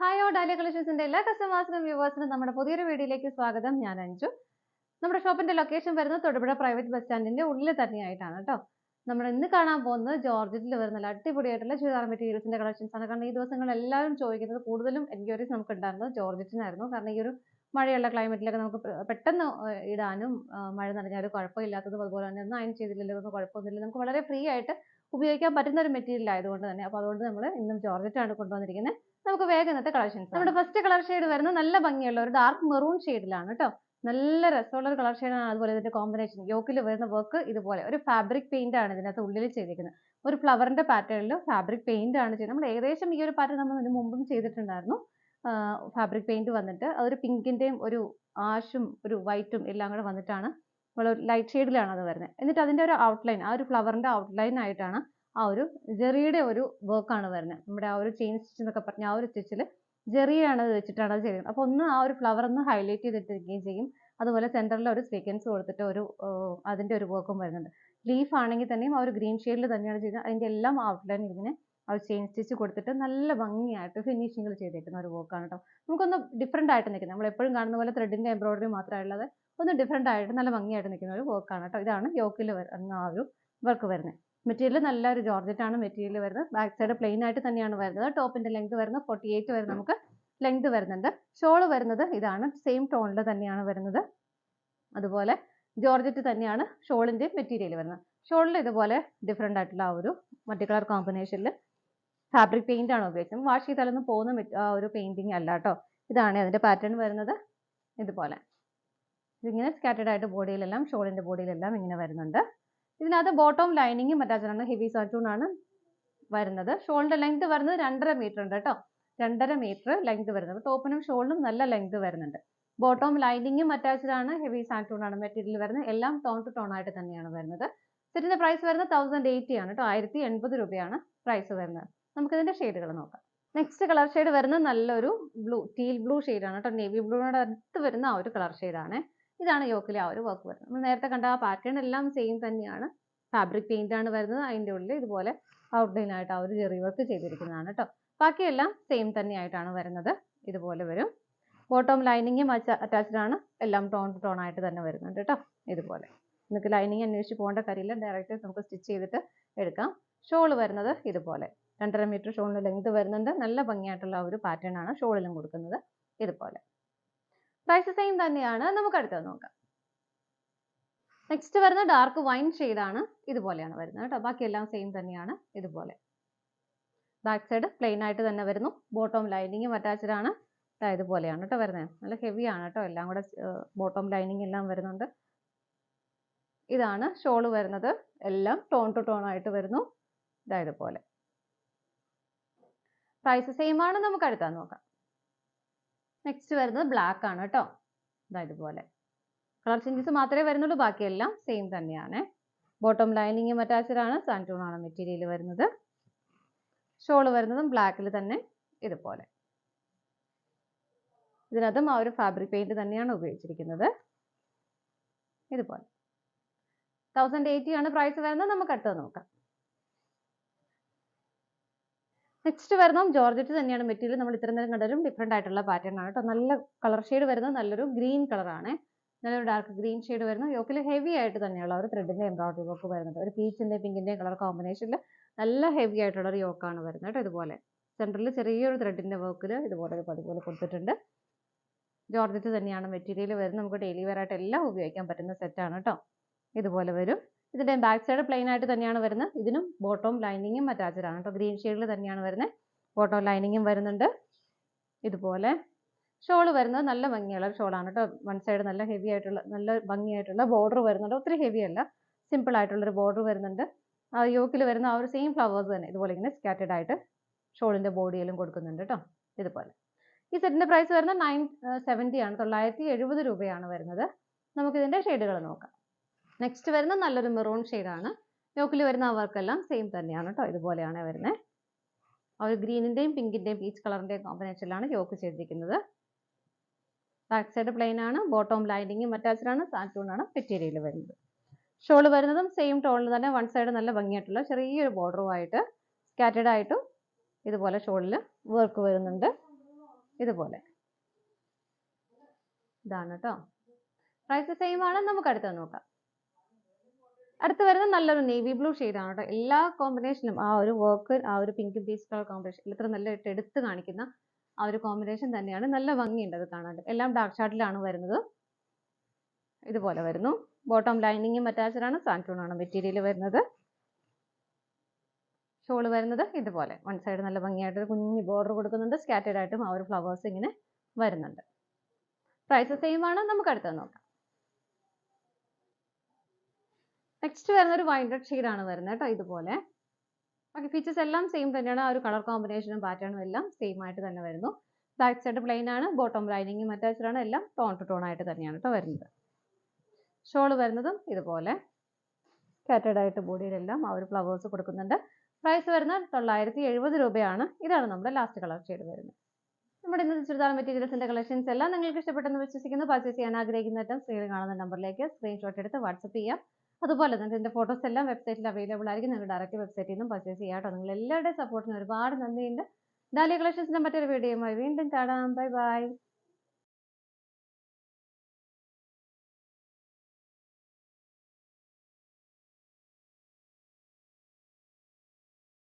Hi ഓ dahlia കളക്ഷൻസിന്റെ എല്ലാ കസ്റ്റമേഴ്സിനും വ്യൂവേഴ്സിനും നമ്മുടെ പുതിയൊരു വീഡിയോയിലേക്ക് സ്വാഗതം. ഞാൻ അഞ്ജു. നമ്മുടെ ഷോപ്പിന്റെ ലൊക്കേഷൻ വരുന്നത് തൊടുപുഴ പ്രൈവറ്റ് ബസ് സ്റ്റാൻഡിന്റെ ഉള്ളിൽ തന്നെയായിട്ടാണ് കേട്ടോ. നമ്മൾ ഇന്ന് കാണാൻ പോകുന്നത് ജോർജറ്റിൽ വരുന്ന നല്ല അടിപൊളിയായിട്ടുള്ള ചുരിദാർ മെറ്റീരിയൽസിന്റെ കളക്ഷൻസ് ആണ്. കാരണം ഈ ദിവസങ്ങളിൽ എല്ലാവരും ചോദിക്കുന്നത് കൂടുതലും എൻക്വയറീസ് നമുക്ക് ഉണ്ടായിരുന്നത് ജോർജറ്റിനായിരുന്നു. കാരണം ഈ ഒരു മഴയുള്ള ക്ലൈമറ്റിലൊക്കെ നമുക്ക് പെട്ടെന്ന് ഇടാനും മഴ നനഞ്ഞാലും കുഴപ്പമില്ലാത്തതും അതുപോലെ തന്നെ ഒന്നും അയൺ ചെയ്തില്ലല്ലോ ഒന്നും കുഴപ്പമൊന്നുമില്ല, നമുക്ക് വളരെ ഫ്രീ ആയിട്ട് ഉപയോഗിക്കാൻ പറ്റുന്ന ഒരു മെറ്റീരിയൽ ആയതുകൊണ്ട് തന്നെ അപ്പോൾ അതുകൊണ്ട് നമ്മൾ ഇന്നും ജോർജറ്റാണ് കൊണ്ടുവന്നിരിക്കുന്നത്. നമുക്ക് വേഗം ഇന്നത്തെ കളക്ഷൻസ്. നമ്മുടെ ഫസ്റ്റ് കളർ ഷെയ്ഡ് വരുന്നത് നല്ല ഭംഗിയുള്ള ഒരു ഡാർക്ക് മെറൂൺ ഷെയ്ഡിലാണ് കേട്ടോ. നല്ല രസമുള്ള ഒരു കളർ ഷെയ്ഡാണ്. അതുപോലെ ഇതിന്റെ കോമ്പിനേഷൻ യോക്കിൽ വരുന്ന വർക്ക് ഇതുപോലെ ഒരു ഫാബ്രിക് പെയിന്റ് ആണ് ഇതിനകത്ത് ഉള്ളിൽ ചെയ്തിരിക്കുന്നത്. ഒരു ഫ്ലവറിന്റെ പാറ്റേണിൽ ഫാബ്രിക് പെയിന്റ് ആണ് ചെയ്യുന്നത്. നമ്മൾ ഏകദേശം ഈ ഒരു പാറ്റേൺ നമ്മൾ ഇതിന് മുമ്പും ചെയ്തിട്ടുണ്ടായിരുന്നു. ഫാബ്രിക് പെയിന്റ് വന്നിട്ട് അതൊരു പിങ്കിന്റെയും ഒരു ആഷും ഒരു വൈറ്റും എല്ലാം കൂടെ വന്നിട്ടാണ് ലൈറ്റ് ഷെയ്ഡിലാണ് അത് വരുന്നത്. എന്നിട്ട് അതിന്റെ ഒരു ഔട്ട്ലൈൻ, ആ ഒരു ഫ്ലവറിന്റെ ഔട്ട്ലൈൻ ആയിട്ടാണ് ആ ഒരു ജെറിയുടെ ഒരു വർക്കാണ് വരുന്നത്. നമ്മുടെ ആ ഒരു ചെയിൻ സ്റ്റിച്ച് എന്നൊക്കെ പറഞ്ഞ ആ ഒരു സ്റ്റിച്ചിൽ ജെറിയാണ് അത് വെച്ചിട്ടാണ് അത് ചെയ്യുന്നത്. അപ്പോൾ ഒന്ന് ആ ഒരു ഫ്ലവർ ഒന്ന് ഹൈലൈറ്റ് ചെയ്തിട്ടിരിക്കുകയും ചെയ്യും. അതുപോലെ സെന്ററിൽ ഒരു സീക്വൻസ് കൊടുത്തിട്ട് ഒരു അതിന്റെ ഒരു വർക്കും വരുന്നുണ്ട്. ലീഫ് ആണെങ്കിൽ തന്നെയും ആ ഒരു ഗ്രീൻ ഷെയ്ഡിൽ തന്നെയാണ് ചെയ്യുന്നത്. അതിന്റെ എല്ലാം ഔട്ട്ലൈൻ ഇങ്ങനെ ആ ഒരു ചെയിൻ സ്റ്റിച്ച് കൊടുത്തിട്ട് നല്ല ഭംഗിയായിട്ട് ഫിനിഷിങ്ങിൽ ചെയ്തേക്കുന്ന ഒരു വർക്കാണ് കേട്ടോ. നമുക്കൊന്ന് ഡിഫറെന്റ് ആയിട്ട് നിൽക്കുന്നത്, നമ്മൾ എപ്പോഴും കാണുന്ന പോലെ ത്രെഡിന്റെ എംബ്രോയിഡറി മാത്രമല്ലാതെ ഒന്ന് ഡിഫറെന്റ് ആയിട്ട് നല്ല ഭംഗിയായിട്ട് നിൽക്കുന്ന ഒരു വർക്കാണ് കേട്ടോ. ഇതാണ് യോക്കിൽ വരുന്ന ആ ഒരു വർക്ക് വരുന്നത്. മെറ്റീരിയൽ നല്ലൊരു ജോർജറ്റ് ആണ് മെറ്റീരിയൽ വരുന്നത്. ബാക്ക് സൈഡ് പ്ലെയിൻ ആയിട്ട് തന്നെയാണ് വരുന്നത്. ടോപ്പിന്റെ ലെങ്ത് വരുന്നത് 48 വരെ നമുക്ക് ലെങ്ത് വരുന്നുണ്ട്. ഷോൾ വരുന്നത് ഇതാണ്, സെയിം ടോണിൽ തന്നെയാണ് വരുന്നത്. അതുപോലെ ജോർജറ്റ് തന്നെയാണ് ഷോളിന്റെ മെറ്റീരിയൽ വരുന്നത്. ഷോളിൽ ഇതുപോലെ ഡിഫറെന്റ് ആയിട്ടുള്ള ആ ഒരു മൾട്ടി കളർ കോമ്പിനേഷനിൽ ഫാബ്രിക് പെയിന്റ് ആണ് ഉപയോഗിച്ചത്. വാഷ് ചെയ്താലൊന്നും പോകുന്ന ഒരു പെയിന്റിങ് അല്ല കേട്ടോ. ഇതാണ് അതിന്റെ പാറ്റേൺ വരുന്നത്. ഇതുപോലെ ഇതിങ്ങനെ സ്കാറ്റേഡ് ആയിട്ട് ബോഡിയിലെല്ലാം, ഷോളിന്റെ ബോഡിയിലെല്ലാം ഇങ്ങനെ വരുന്നുണ്ട്. ഇതിനകത്ത് ബോട്ടം ലൈനിങ്ങും അറ്റാച്ച്ഡ് ആണ്. ഹെവി സാറ്റൂൺ ആണ് വരുന്നത്. ഷോളിന്റെ ലെങ്ത് വരുന്നത് 2.5 മീറ്റർ ഉണ്ട് കേട്ടോ. 2.5 മീറ്റർ ലെങ്ത് വരുന്നത്. ടോപ്പിനും ഷോളിനും നല്ല ലെങ്ത് വരുന്നുണ്ട്. ബോട്ടം ലൈനിങ്ങും അറ്റാച്ച്ഡ് ആണ്. ഹെവി സാറ്റൂൺ ആണ് മെറ്റീരിയൽ വരുന്നത്. എല്ലാം ടോൺ ടു ടോൺ ആയിട്ട് തന്നെയാണ് വരുന്നത്. സെറ്റിന്റെ പ്രൈസ് വരുന്നത് 1080 ആണ് കേട്ടോ. 1080 രൂപയാണ് പ്രൈസ് വരുന്നത്. നമുക്ക് ഇതിന്റെ ഷെയ്ഡുകൾ നോക്കാം. നെക്സ്റ്റ് കളർ ഷെയ്ഡ് വരുന്നത് നല്ലൊരു ബ്ലൂ, ടീൽ ബ്ലൂ ഷെയ്ഡാണ് കേട്ടോ. നേവി ബ്ലൂനോട് അടുത്ത് വരുന്ന ആ ഒരു കളർ ഷെയ്ഡാണ്. ഇതാണ് യോക്കിലെ ആ ഒരു വർക്ക് വരുന്നത്. നമ്മൾ നേരത്തെ കണ്ട ആ പാറ്റേൺ എല്ലാം സെയിം തന്നെയാണ്. ഫാബ്രിക് പെയിന്റ് ആണ് വരുന്നത്. അതിൻ്റെ ഉള്ളിൽ ഇതുപോലെ ഔട്ട്ലൈൻ ആയിട്ട് ആ ഒരു ജെറി വർക്ക് ചെയ്തിരിക്കുന്നതാണ് കേട്ടോ. ബാക്കിയെല്ലാം സെയിം തന്നെയായിട്ടാണ് വരുന്നത്. ഇതുപോലെ വരും. ബോട്ടം ലൈനിങ്ങും അറ്റാച്ച്ഡ് ആണ്. എല്ലാം ടോൺ ടു ടോൺ ആയിട്ട് തന്നെ വരുന്നുണ്ട് കേട്ടോ. ഇതുപോലെ നിങ്ങൾക്ക് ലൈനിങ് അന്വേഷിച്ച് പോകേണ്ട കാര്യമില്ല, ഡയറക്റ്റ് നമുക്ക് സ്റ്റിച്ച് ചെയ്തിട്ട് എടുക്കാം. ഷോൾ വരുന്നത് ഇതുപോലെ 2.5 മീറ്റർ ഷോളിന് ലെങ്ത് വരുന്നുണ്ട്. നല്ല ഭംഗിയായിട്ടുള്ള ഒരു പാറ്റേൺ ആണ് ഷോളിലും കൊടുക്കുന്നത്. ഇതുപോലെ പ്രൈസ് സെയിം തന്നെയാണ്. നമുക്ക് അടുത്തത് നോക്കാം. നെക്സ്റ്റ് വരുന്ന ഡാർക്ക് വൈൻ ഷെയ്ഡാണ്. ഇതുപോലെയാണ് വരുന്നത് കേട്ടോ. ബാക്കിയെല്ലാം സെയിം തന്നെയാണ്. ഇതുപോലെ ബാക്ക് സൈഡ് പ്ലെയിൻ ആയിട്ട് തന്നെ വരുന്നു. ബോട്ടം ലൈനിങ്ങും അറ്റാച്ച്ഡ് ആണ്. ഇതുപോലെയാണ് കേട്ടോ വരുന്നത്. നല്ല ഹെവി ആണ് കേട്ടോ. എല്ലാം കൂടെ ബോട്ടം ലൈനിങ് എല്ലാം വരുന്നുണ്ട്. ഇതാണ് ഷോൾ വരുന്നത്. എല്ലാം ടോൺ ടു ടോൺ ആയിട്ട് വരുന്നു. ഇതുപോലെ പ്രൈസ് സെയിം ആണ്. നമുക്ക് അടുത്താൻ നോക്കാം. നെക്സ്റ്റ് വരുന്നത് ബ്ലാക്ക് ആണ് കേട്ടോ. ഇതുപോലെ കളർ ചേഞ്ചസ് മാത്രമേ വരുന്നുള്ളൂ. ബാക്കിയെല്ലാം സെയിം തന്നെയാണ്. ബോട്ടം ലൈനിങ്ങും അറ്റാച്ച്ഡ് ആണ്. സാൻറ്റൂൺ ആണ് മെറ്റീരിയൽ വരുന്നത്. ഷോൾ വരുന്നതും ബ്ലാക്കിൽ തന്നെ ഇതുപോലെ. ഇതിനകത്തും ആ ഒരു ഫാബ്രിക് പെയിന്റ് തന്നെയാണ് ഉപയോഗിച്ചിരിക്കുന്നത്. ഇതുപോലെ 1080 ആണ് പ്രൈസ് വരുന്നത്. നമുക്ക് അടുത്തത് നോക്കാം. നെക്സ്റ്റ് വരുന്നത് ജോർജറ്റ് തന്നെയാണ് മെറ്റീരിയൽ. നമ്മൾ ഇത്ര നേരം കണ്ടാലും ഡിഫറെന്റ് ആയിട്ടുള്ള പാറ്റേൺ ആണ് കേട്ടോ. നല്ല കളർ ഷെയ്ഡ് വരുന്നത് നല്ലൊരു ഗ്രീൻ കളറാണ്. നല്ലൊരു ഡാർക്ക് ഗ്രീൻ ഷെയ്ഡ് വരുന്നു. യോക്കിൽ ഹെവി ആയിട്ട് തന്നെയുള്ള ഒരു ത്രെഡിന്റെ എംബ്രോയിഡറി വർക്ക് വരുന്നുണ്ട്. ഒരു പീച്ചിന്റെയും പിങ്കിന്റെയും കളർ കോമ്പിനേഷനിൽ നല്ല ഹെവി ആയിട്ടുള്ള ഒരു യോക്കാണ് വരുന്നത് കേട്ടോ. ഇതുപോലെ സെന്ററിൽ ചെറിയൊരു ത്രെഡിന്റെ വർക്കിൽ ഇതുപോലെ ഒരു പതുപോലെ കൊടുത്തിട്ടുണ്ട്. ജോർജറ്റ് തന്നെയാണ് മെറ്റീരിയൽ വരുന്നത്. നമുക്ക് ഡെയിലി വെയർ ആയിട്ട് എല്ലാം ഉപയോഗിക്കാൻ പറ്റുന്ന സെറ്റാണ് കേട്ടോ. ഇതുപോലെ വരും. ഇതിന്റെ ബാക്ക് സൈഡ് പ്ലെയിൻ ആയിട്ട് തന്നെയാണ് വരുന്നത്. ഇതിനും ബോട്ടം ലൈനിങ്ങും അറ്റാച്ച്ഡ് ആണ് കേട്ടോ. ഗ്രീൻ ഷെയ്ഡിൽ തന്നെയാണ് വരുന്നത്. ബോട്ടം ലൈനിങ്ങും വരുന്നുണ്ട്. ഇതുപോലെ ഷോൾ വരുന്നത് നല്ല ഭംഗിയുള്ള ഷോളാണ് കേട്ടോ. വൺ സൈഡ് നല്ല ഹെവി ആയിട്ടുള്ള നല്ല ഭംഗിയായിട്ടുള്ള ബോർഡർ വരുന്നുണ്ട്. ഒത്തിരി ഹെവി അല്ല, സിമ്പിൾ ആയിട്ടുള്ളൊരു ബോർഡർ വരുന്നുണ്ട്. ആ യോക്കിൽ വരുന്ന ആ ഒരു സെയിം ഫ്ലവേഴ്സ് തന്നെ ഇതുപോലെ ഇങ്ങനെ സ്കാറ്റേഡ് ആയിട്ട് ഷോളിന്റെ ബോഡിയിലും കൊടുക്കുന്നുണ്ട് കേട്ടോ. ഇതുപോലെ ഈ സെറ്റിന്റെ പ്രൈസ് വരുന്നത് 970 ആണ്. 970 രൂപയാണ് വരുന്നത്. നമുക്കിതിന്റെ ഷെയ്ഡുകൾ നോക്കാം. നെക്സ്റ്റ് വരുന്ന നല്ലൊരു മെറൂൺ ഷെയ്ഡാണ്. യോക്കിൽ വരുന്ന ആ വർക്കെല്ലാം സെയിം തന്നെയാണ് കേട്ടോ. ഇതുപോലെയാണ് വരുന്നത്. ആ ഒരു ഗ്രീനിന്റെയും പിങ്കിന്റെയും പീച്ച് കളറിന്റെയും കോമ്പിനേഷനിലാണ് യോക്ക് ചെയ്തിരിക്കുന്നത്. ബാക്ക് സൈഡ് പ്ലെയിൻ ആണ്. ബോട്ടം ലൈനിങ്ങും അറ്റാച്ച്ഡ് ആണ്. സാൻറ്റൂൺ ആണ് മെറ്റീരിയൽ വരുന്നത്. ഷോൾ വരുന്നതും സെയിം ടോണിൽ തന്നെ വൺ സൈഡ് നല്ല ഭംഗിയായിട്ടുള്ള ചെറിയൊരു ബോർഡറുമായിട്ട് സ്കാറ്റേഡ് ആയിട്ടും ഇതുപോലെ ഷോളിൽ വർക്ക് വരുന്നുണ്ട്. ഇതുപോലെ. ഇതാണ് കേട്ടോ. പ്രൈസ് സെയിം ആണ്. നമുക്ക് അടുത്തത് നോക്കാം. അടുത്ത് വരുന്നത് നല്ലൊരു നേവി ബ്ലൂ ആണ് കേട്ടോ. എല്ലാ കോമ്പിനേഷനും ആ ഒരു വർക്ക്, ആ ഒരു പിങ്ക് പീച്ച് കളർ കോമ്പിനേഷൻ ഇത്ര നല്ലതായിട്ട് എടുത്ത് കാണിക്കുന്ന ആ ഒരു കോമ്പിനേഷൻ തന്നെയാണ്. നല്ല ഭംഗിയുണ്ട് അത് കാണാൻ. എല്ലാം ഡാർക്ക് ഷാഡിലാണ് വരുന്നത്. ഇതുപോലെ വരുന്നു. ബോട്ടം ലൈനിങ്ങും അറ്റാച്ച്ഡ് ആണ്. സാൻറ്റൂൺ ആണ് മെറ്റീരിയൽ വരുന്നത്. ഷോൾ വരുന്നത് ഇതുപോലെ. വൺ സൈഡ് നല്ല ഭംഗിയായിട്ട് ഒരു കുഞ്ഞു ബോർഡർ കൊടുക്കുന്നുണ്ട്. സ്കാറ്റേഡ് ആയിട്ടും ആ ഒരു ഫ്ലവേഴ്സ് ഇങ്ങനെ വരുന്നുണ്ട്. പ്രൈസ് സെയിം ആണ്. നമുക്ക് അടുത്തത് നോക്കാം. നെക്സ്റ്റ് വരുന്ന ഒരു വൈൻ റെഡ് ആണ് വരുന്നത് കേട്ടോ. ഇതുപോലെ ബാക്കി ഫീച്ചേഴ്സ് എല്ലാം സെയിം തന്നെയാണ്. ആ ഒരു കളർ കോമ്പിനേഷനും പാറ്റേണും എല്ലാം സെയിം ആയിട്ട് തന്നെ വരുന്നു. ബാക്ക് സൈഡ് പ്ലെയിൻ ആണ്. ബോട്ടം ലൈനിങ്ങും അറ്റാച്ച്ഡ് ആണ്. എല്ലാം ടോൺ ടു ടോൺ ആയിട്ട് തന്നെയാണ് കേട്ടോ വരുന്നത്. ഷോൾ വരുന്നതും ഇതുപോലെ സ്കാറ്റേഡ് ആയിട്ട് ബോഡിയിലെല്ലാം ആ ഒരു ഫ്ലവേഴ്സ് കൊടുക്കുന്നുണ്ട്. പ്രൈസ് വരുന്നത് 970 രൂപയാണ്. ഇതാണ് നമ്മുടെ ലാസ്റ്റ് കളർ ഷെയ്ഡ് വരുന്നത്. നമ്മുടെ ഇന്നത്തെ ചുരിദാർ മെറ്റീരിയൽസിന്റെ കളക്ഷൻസ് എല്ലാം നിങ്ങൾക്ക് ഇഷ്ടപ്പെട്ടെന്ന് വിശ്വസിക്കുന്നു. പർച്ചേസ് ചെയ്യാൻ ആഗ്രഹിക്കുന്ന സ്ക്രീനിൽ കാണുന്ന നമ്പറിലേക്ക് സ്ക്രീൻഷോട്ട് എടുത്ത് വാട്സപ്പ് ചെയ്യാം. അതുപോലെ തന്നെ ഇതിന്റെ ഫോട്ടോസ് എല്ലാം വെബ്സൈറ്റിൽ അവൈലബിൾ ആയിരിക്കും. നിങ്ങൾ ഡയറക്റ്റ് വെബ്സൈറ്റിൽ നിന്നും പർച്ചേസ് ചെയ്യാം കേട്ടോ. നിങ്ങൾ എല്ലാവരുടെയും സപ്പോർട്ടിന് ഒരുപാട് നന്ദിയുണ്ട്. ഡാലിയ കളക്ഷൻസിന്റെ മറ്റൊരു വീഡിയോയുമായി വീണ്ടും കാണാം. Bye bye.